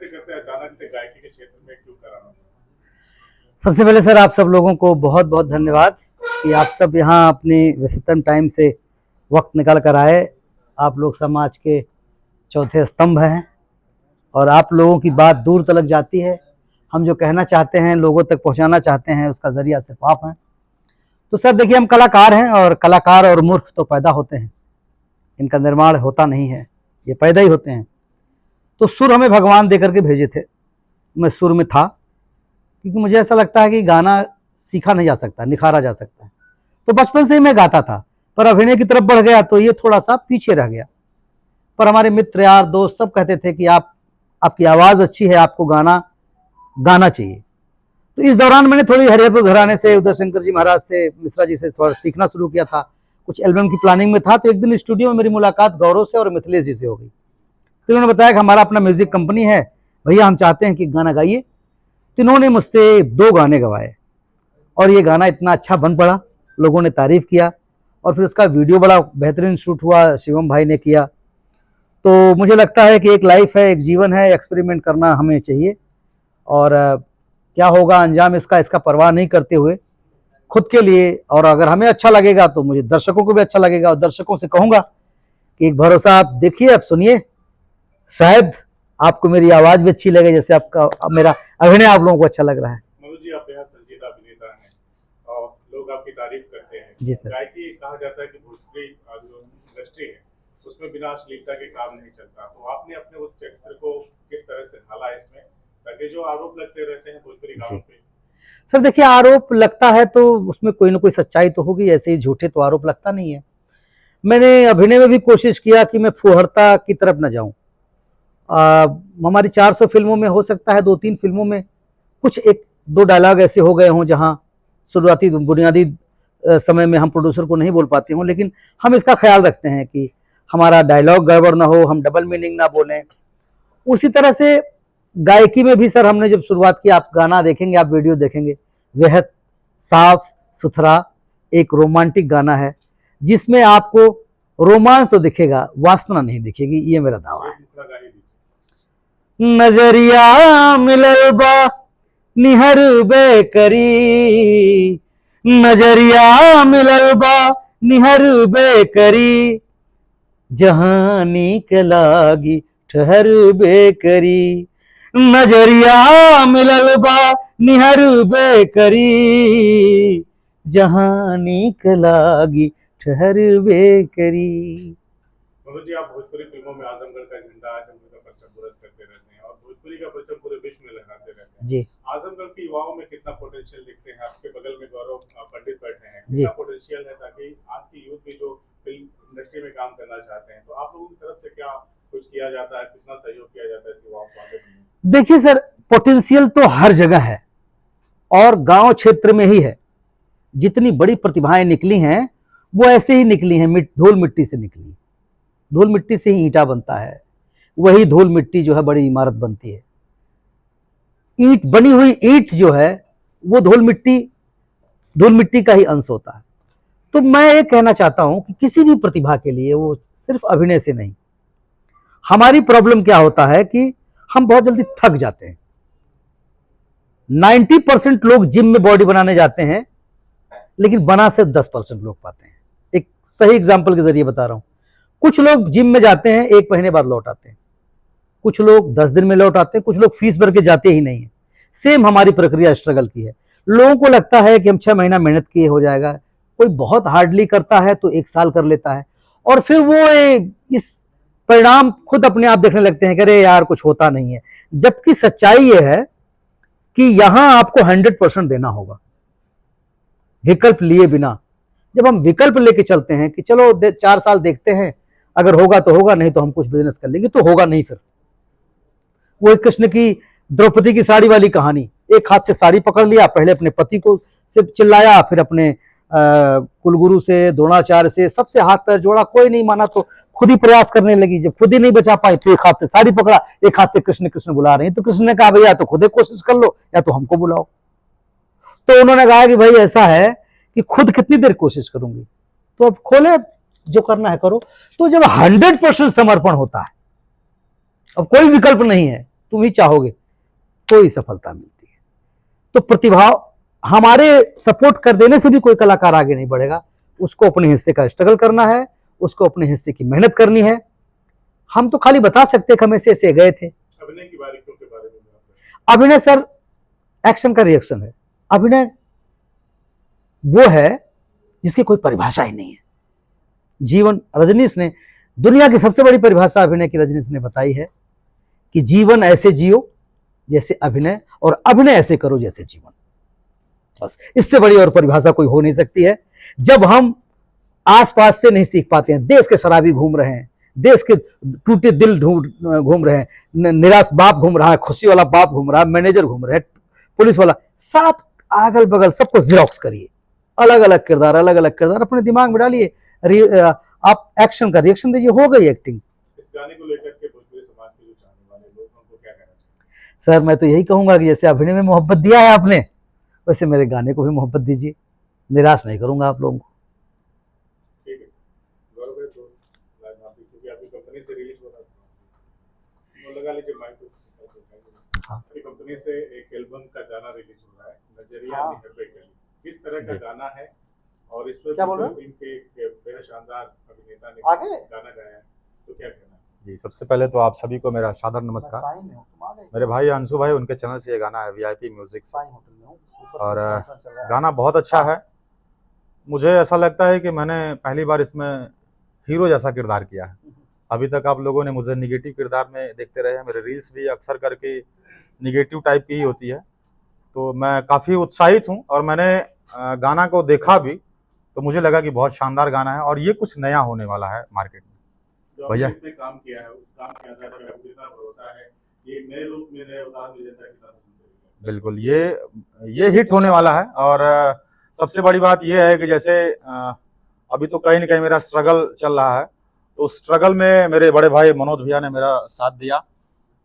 करते करते अचानक से गायकी के क्षेत्र में क्यों कराना? सबसे पहले सर आप सब लोगों को बहुत बहुत धन्यवाद कि आप सब यहाँ अपने व्यस्ततम टाइम से वक्त निकाल कर आए। आप लोग समाज के चौथे स्तंभ हैं और आप लोगों की बात दूर तक जाती है। हम जो कहना चाहते हैं लोगों तक पहुँचाना चाहते हैं उसका ज़रिया सिर्फ आप हैं। तो सर देखिए हम कलाकार हैं और कलाकार और मूर्ख तो पैदा होते हैं, इनका निर्माण होता नहीं है, ये पैदा ही होते हैं। तो सुर हमें भगवान दे करके भेजे थे, मैं सुर में था क्योंकि मुझे ऐसा लगता है कि गाना सीखा नहीं जा सकता, निखारा जा सकता है। तो बचपन से ही मैं गाता था, पर अभिनय की तरफ बढ़ गया तो ये थोड़ा सा पीछे रह गया। पर हमारे मित्र यार दोस्त सब कहते थे कि आपकी आवाज़ अच्छी है, आपको गाना चाहिए। तो इस दौरान मैंने थोड़ी हरिहरपुर घराने से, उदय शंकर जी महाराज से, मिश्रा जी से थोड़ा सीखना शुरू किया था। कुछ एल्बम की प्लानिंग में था। तो एक दिन स्टूडियो में मेरी मुलाकात गौरव से और मिथिलेश जी से हो गई। तो उन्होंने बताया कि हमारा अपना म्यूजिक कंपनी है भैया, हम चाहते हैं कि गाना गाइए। तो इन्होंने मुझसे 2 गाने गवाए और ये गाना इतना अच्छा बन पड़ा, लोगों ने तारीफ किया और फिर उसका वीडियो बड़ा बेहतरीन शूट हुआ, शिवम भाई ने किया। तो मुझे लगता है कि एक लाइफ है, एक जीवन है, एक्सपेरिमेंट करना हमें चाहिए और क्या होगा अंजाम इसका परवाह नहीं करते हुए खुद के लिए, और अगर हमें अच्छा लगेगा तो मुझे दर्शकों को भी अच्छा लगेगा। और दर्शकों से कहूँगा कि एक भरोसा आप देखिए, आप सुनिए, शायद आपको मेरी आवाज़ भी अच्छी लगे जैसे आपका मेरा अभिनय आप लोगों को अच्छा लग रहा है। मनोज जी, आप बेहद संजीदा अभिनेता हैं और लोग आपकी तारीफ करते हैं। जी सर। गायकी कहा जाता है कि भोजपुरी जो इंडस्ट्री है उसमें बिना अश्लीलता के काम नहीं चलता। तो आपने अपने उस चरित्र को किस तरह से ढाला है इसमें, ताकि जो आरोप लगते रहते हैं भोजपुरी गानों पे? सर देखिए, आरोप लगता है तो उसमें कोई ना कोई सच्चाई तो होगी, ऐसे ही झूठे तो आरोप लगता नहीं है। मैंने अभिनय में भी कोशिश किया कि मैं फुहड़ता की तरफ न जाऊं। हमारी 400 फिल्मों में हो सकता है 2-3 फिल्मों में कुछ 1-2 डायलॉग ऐसे हो गए हों जहां शुरुआती बुनियादी समय में हम प्रोड्यूसर को नहीं बोल पाते हों, लेकिन हम इसका ख्याल रखते हैं कि हमारा डायलॉग गड़बड़ ना हो, हम डबल मीनिंग ना बोलें। उसी तरह से गायकी में भी सर हमने जब शुरुआत की, आप गाना देखेंगे, आप वीडियो देखेंगे, बेहद साफ सुथरा एक रोमांटिक गाना है जिसमें आपको रोमांस तो दिखेगा, वासना नहीं दिखेगी, ये मेरा दावा है। नजरिया मिलल बा निहर बेकरी, नजरिया मिलल बा निहर बेकरी, जहां नीक लागी ठहर बेकरी, नजरिया मिलल बा निहर बेकरी, जहां नीक लागी ठहर बेकरी। मनोज जी, आप भोजपुरी फिल्मों में आजमगढ़ का झंडा, आजमगढ़ का परचम बुलंद करते रहते हैं और भोजपुरी का परचम पूरे विश्व में लहराते रहते हैं जी। आजमगढ़ के युवाओं में कितना पोटेंशियल दिखते हैं? आपके बगल में गौरव पंडित बैठे हैं, जी। कितना पोटेंशियल है ताकि आज की यूथ भी जो फिल्म इंडस्ट्री में काम करना चाहते हैं, तो आप लोगों की तरफ से क्या कुछ किया जाता है, कितना सहयोग किया जाता है युवाओं को आगे बढ़ने में? देखिए सर, पोटेंशियल तो हर जगह है और गांव क्षेत्र में ही है। जितनी बड़ी प्रतिभाएं निकली हैं वो ऐसे ही निकली हैं, धूल मिट्टी से निकली। धूल मिट्टी से ही ईंटा बनता है, वही धूल मिट्टी जो है बड़ी इमारत बनती है। ईंट बनी हुई ईंट जो है वो धूल मिट्टी का ही अंश होता है। तो मैं ये कहना चाहता हूं कि किसी भी प्रतिभा के लिए, वो सिर्फ अभिनय से नहीं, हमारी प्रॉब्लम क्या होता है कि हम बहुत जल्दी थक जाते हैं। 90% लोग जिम में बॉडी बनाने जाते हैं लेकिन बना सिर्फ 10% लोग पाते हैं। एक सही एग्जांपल के जरिए बता रहा हूं। कुछ लोग जिम में जाते हैं, 1 महीने बाद लौट आते हैं, कुछ लोग 10 दिन में लौट आते हैं, कुछ लोग फीस भर के जाते ही नहीं है। सेम हमारी प्रक्रिया स्ट्रगल की है। लोगों को लगता है कि हम 6 महीना मेहनत किए हो जाएगा, कोई बहुत हार्डली करता है तो 1 साल कर लेता है और फिर वो इस परिणाम खुद अपने आप देखने लगते हैं कि अरे यार कुछ होता नहीं है। जबकि सच्चाई ये है कि यहां आपको 100% देना होगा, विकल्प लिए बिना। जब हम विकल्प लेके चलते हैं कि चलो 4 साल देखते हैं, अगर होगा तो होगा, नहीं तो हम कुछ बिजनेस कर लेंगे, तो होगा नहीं। फिर वो कृष्ण की द्रौपदी की साड़ी वाली कहानी, एक हाथ से साड़ी पकड़ लिया, पहले अपने पति को से चिल्लाया, फिर अपने कुलगुरु से, द्रोणाचार्य से, सबसे हाथ पैर जोड़ा, कोई नहीं माना तो खुद ही प्रयास करने लगी। जब खुद ही नहीं बचा पाई तो एक हाथ से साड़ी पकड़ा, एक हाथ से कृष्ण कृष्ण बुला रही। तो कृष्ण ने कहा भैया तो खुद ही कोशिश कर लो या तो हमको बुलाओ। तो उन्होंने कहा कि भाई ऐसा है कि खुद कितनी देर कोशिश करूंगी, तो अब खोले, जो करना है करो। तो जब 100% समर्पण होता है, अब कोई विकल्प नहीं है, तुम ही चाहोगे तो ही सफलता मिलती है। तो प्रतिभा हमारे सपोर्ट कर देने से भी कोई कलाकार आगे नहीं बढ़ेगा, उसको अपने हिस्से का स्ट्रगल करना है, उसको अपने हिस्से की मेहनत करनी है। हम तो खाली बता सकते हैं कि हम ऐसे ऐसे गए थे। अभिनय की बारीकियों के बारे में अभिनय सर एक्शन का रिएक्शन है। अभिनय वो है जिसकी कोई परिभाषा ही नहीं है। जीवन, रजनीश ने दुनिया की सबसे बड़ी परिभाषा अभिनय की रजनीश ने बताई है कि जीवन ऐसे जियो जैसे अभिनय, और अभिनय ऐसे करो जैसे जीवन। बस इससे बड़ी और परिभाषा कोई हो नहीं सकती है। जब हम आसपास से नहीं सीख पाते हैं, देश के शराबी घूम रहे हैं, देश के टूटे दिल घूम रहे हैं, निराश बाप घूम रहा है, खुशी वाला बाप घूम रहा है, मैनेजर घूम रहे हैं, पुलिस वाला, सब अगल बगल सबको जिरोक्स करिए, अलग अलग किरदार अपने दिमाग में डालिए, आप एक्शन का रिएक्शन दीजिए, हो गई एक्टिंग। इस गाने को लेकर के भोजपुरी समाज के जो चाहने वाले लोग हैं उनको क्या कहना चाहिए? सर मैं तो यही कहूंगा कि जैसे अभिनय में मोहब्बत दिया है आपने, वैसे मेरे गाने को भी मोहब्बत दीजिए। निराश नहीं करूंगा आप लोगों को। ठीक है गौरव भाई, तो क्योंकि आपकी कंपनी से रिलीज हो रहा था, तो लगा लीजिए माइक को। हाँ। आपकी कंपनी से एक एल्बम का गाना रिलीज हो रहा है, नजरिया निहर पे गली। किस तरह का गाना है और इसमें क्या बोल रहे हो? फिल्म के बेहद शानदार अभिनेता ने आगे? गाना गाया है, तो क्या कहना है? जी, सबसे पहले तो आप सभी को मेरा सादर नमस्कार। मेरे भाई अंशु भाई, उनके चैनल से ये गाना है VIP म्यूजिक से, और गाना बहुत अच्छा है। मुझे ऐसा लगता है कि मैंने पहली बार इसमें हीरो जैसा किरदार किया है। अभी तक आप लोगों ने मुझे निगेटिव किरदार में देखते रहे हैं, मेरे रील्स भी अक्सर करके निगेटिव टाइप की ही होती है। तो मैं काफ़ी उत्साहित हूँ, और मैंने गाना को देखा भी तो मुझे लगा कि बहुत शानदार गाना है, और ये कुछ नया होने वाला है मार्केट में। जो भैया। आपने इसमें काम किया है उस काम के आधार पर आपको कितना भरोसा है ये नए रूप में, नए अवतार में जनता कितना पसंद करेगी? बिल्कुल, ये हिट होने वाला है। और सबसे बड़ी बात ये है कि जैसे अभी तो कहीं ना कहीं मेरा स्ट्रगल चल रहा है, तो उस स्ट्रगल में मेरे बड़े भाई मनोज भैया ने मेरा साथ दिया,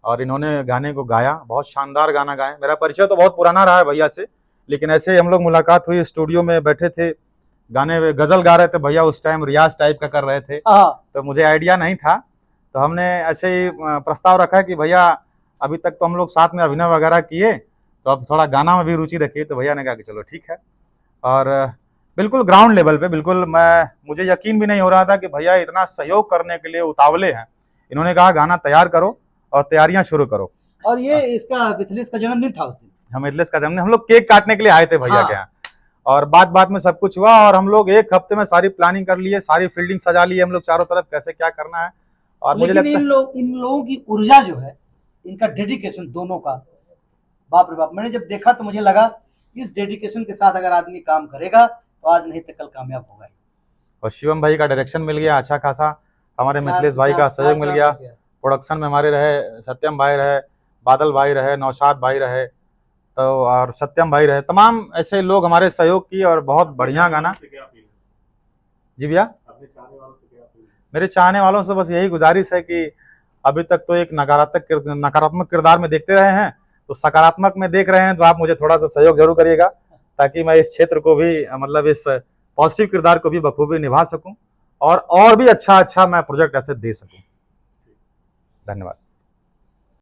और इन्होंने गाने को गाया, बहुत शानदार गाना गाया। मेरा परिचय तो बहुत पुराना रहा है भैया से, लेकिन ऐसे ही हम लोग मुलाकात हुई, स्टूडियो में बैठे थे, गाने में गजल गा रहे थे भैया, उस टाइम रियाज टाइप का कर रहे थे, तो मुझे आइडिया नहीं था। तो हमने ऐसे ही प्रस्ताव रखा कि भैया अभी तक तो हम लोग साथ में अभिनय वगैरह किए, तो अब थोड़ा गाना में भी रुचि रखिए। तो भैया ने कहा कि चलो ठीक है। और बिल्कुल ग्राउंड लेवल पे, बिल्कुल मुझे यकीन भी नहीं हो रहा था कि भैया इतना सहयोग करने के लिए उतावले हैं। इन्होंने कहा गाना तैयार करो और तैयारियां शुरू करो। और ये इसका मिथिलेश का जन्मदिन था उस दिन। हम मिथिलेश का जन्मदिन, हम लोग केक काटने के लिए आए थे भैया हाँ। के यहाँ, और बात में सब कुछ हुआ, और हम लोग एक हफ्ते में सारी प्लानिंग कर लिए, सारी फील्डिंग सजा ली हम लोग चारों तरफ, कैसे क्या करना है। और मुझे लेकिन लगता इन लोगों की ऊर्जा जो है, इनका डेडिकेशन दोनों का, बाप रे बाप। मैंने जब देखा तो मुझे लगा इस डेडिकेशन के साथ अगर आदमी काम करेगा तो आज नहीं तो कल कामयाब होगा। और शिवम भाई का डायरेक्शन मिल गया अच्छा खासा, हमारे मिथिलेश भाई का सहयोग मिल गया, प्रोडक्शन में हमारे रहे सत्यम भाई रहे, बादल भाई रहे, नौशाद भाई रहे, तो और सत्यम भाई रहे, तमाम ऐसे लोग हमारे सहयोग किए, और बहुत बढ़िया गाना। जी भैया, मेरे चाहने वालों से बस यही गुजारिश है कि अभी तक तो एक नकारात्मक किरदार में देखते रहे हैं, तो सकारात्मक में देख रहे हैं, तो आप मुझे थोड़ा सा सहयोग जरूर करिएगा, ताकि मैं इस क्षेत्र को भी, मतलब इस पॉजिटिव किरदार को भी बखूबी निभा सकूं, और भी अच्छा मैं प्रोजेक्ट ऐसे दे सकूं। धन्यवाद।